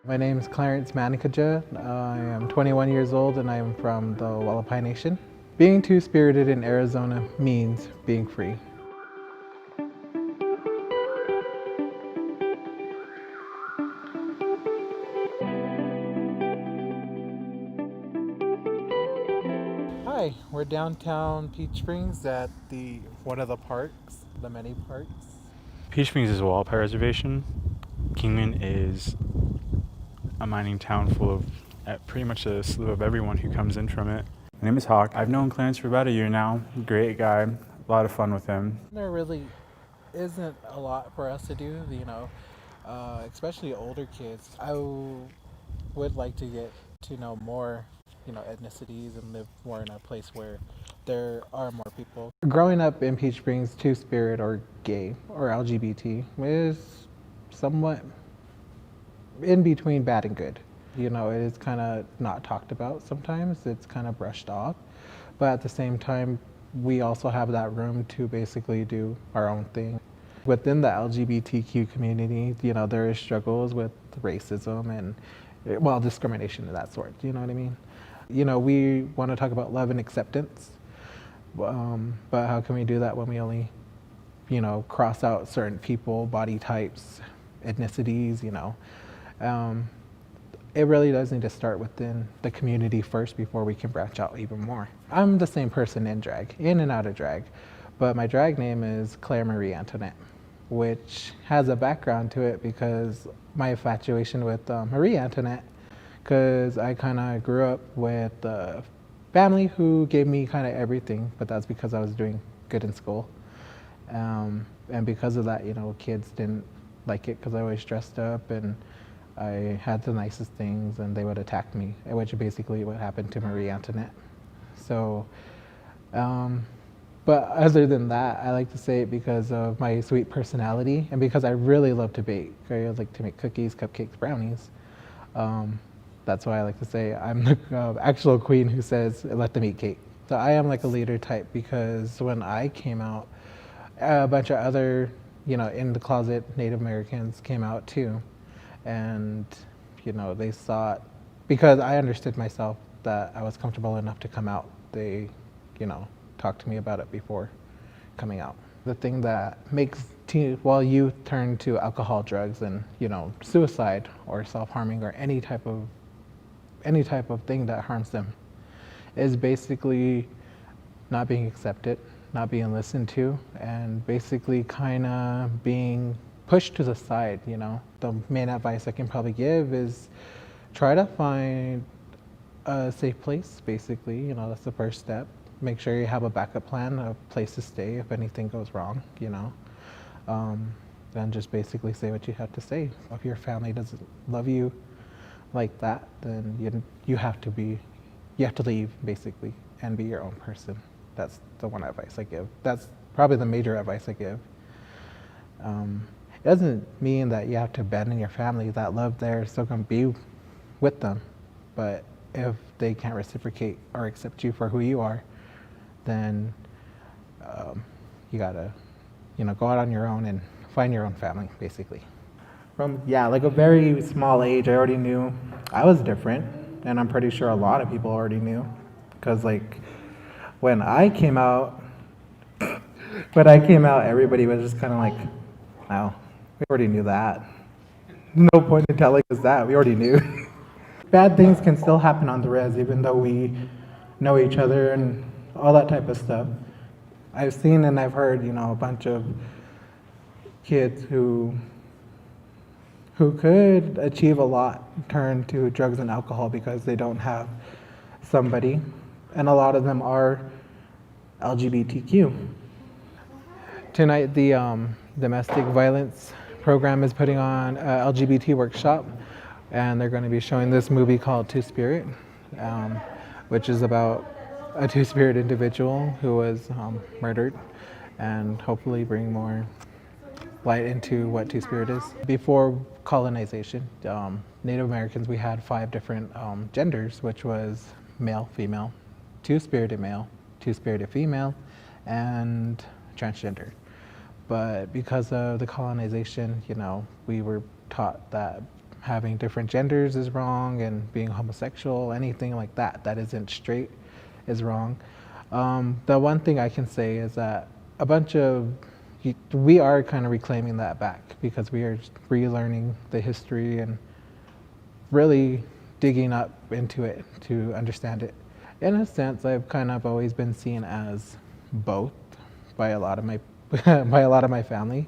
My name is Clarence Manakaja. I am 21 years old and I am from the Wallapai Nation. Being two-spirited in Arizona means being free. Hi, we're downtown Peach Springs at one of the parks, the many parks. Peach Springs is a Wallapai reservation. Kingman is a mining town full of pretty much a slew of everyone who comes in from it. My name is Hawk. I've known Clarence for about a year now. Great guy, a lot of fun with him. There really isn't a lot for us to do, especially older kids. Would like to get to know more, ethnicities and live more in a place where there are more people. Growing up in Peach Springs, two-spirit or gay or LGBT is somewhat in between bad and good. It is kind of not talked about sometimes. It's kind of brushed off. But at the same time, we also have that room to basically do our own thing. Within the LGBTQ community, there is struggles with racism and, well, discrimination of that sort. You know what I mean? We want to talk about love and acceptance, but how can we do that when we only, cross out certain people, body types, ethnicities, it really does need to start within the community first before we can branch out even more. I'm the same person in drag, in and out of drag, but my drag name is Claire Marie Antoinette, which has a background to it because my infatuation with Marie Antoinette, because I kind of grew up with a family who gave me kind of everything, but that's because I was doing good in school. And because of that, kids didn't like it because I always dressed up and I had the nicest things and they would attack me, which basically what happened to Marie Antoinette. So, but other than that, I like to say it because of my sweet personality and because I really love to bake. I like to make cookies, cupcakes, brownies. That's why I like to say I'm the actual queen who says, let them eat cake. So I am like a leader type because when I came out, a bunch of other, in the closet Native Americans came out too. And, they saw it because I understood myself that I was comfortable enough to come out. They, talked to me about it before coming out. The thing that makes youth turn to alcohol, drugs, and, suicide or self-harming or any type of thing that harms them is basically not being accepted, not being listened to, and basically kind of being pushed to the side. The main advice I can probably give is try to find a safe place, basically. That's the first step. Make sure you have a backup plan, a place to stay if anything goes wrong, Then just basically say what you have to say. If your family doesn't love you like that, then you have to leave, basically, and be your own person. That's the one advice I give. That's probably the major advice I give. It doesn't mean that you have to abandon your family. That love there is still going to be with them. But if they can't reciprocate or accept you for who you are, then you got to, go out on your own and find your own family, basically. From, like a very small age, I already knew I was different. And I'm pretty sure a lot of people already knew. Because, when I came out, everybody was just kind of like, wow, we already knew that. No point in telling us that. We already knew. Bad things can still happen on the res, even though we know each other and all that type of stuff. I've seen and I've heard, a bunch of kids who could achieve a lot turn to drugs and alcohol because they don't have somebody, and a lot of them are LGBTQ. Tonight, the domestic violence program is putting on an LGBT workshop, and they're going to be showing this movie called Two-Spirit, which is about a two-spirit individual who was murdered, and hopefully bring more light into what two-spirit is. Before colonization, Native Americans, we had 5 different genders, which was male, female, two-spirited male, two-spirited female, and transgender. But because of the colonization, we were taught that having different genders is wrong, and being homosexual, anything like that isn't straight is wrong. The one thing I can say is that we are kind of reclaiming that back, because we are relearning the history and really digging up into it to understand it. In a sense, I've kind of always been seen as both by a lot of my by a lot of my family.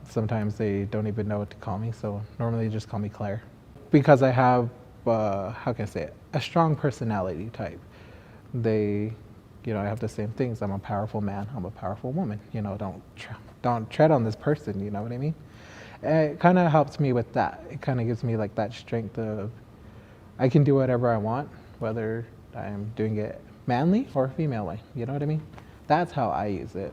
Sometimes they don't even know what to call me, so normally they just call me Claire, because I have how can I say it, a strong personality type. They, I have the same things. I'm a powerful man. I'm a powerful woman. Don't tread on this person. You know what I mean? And it kind of helps me with that. It kind of gives me like that strength of I can do whatever I want, whether I'm doing it manly or femalely. You know what I mean? That's how I use it.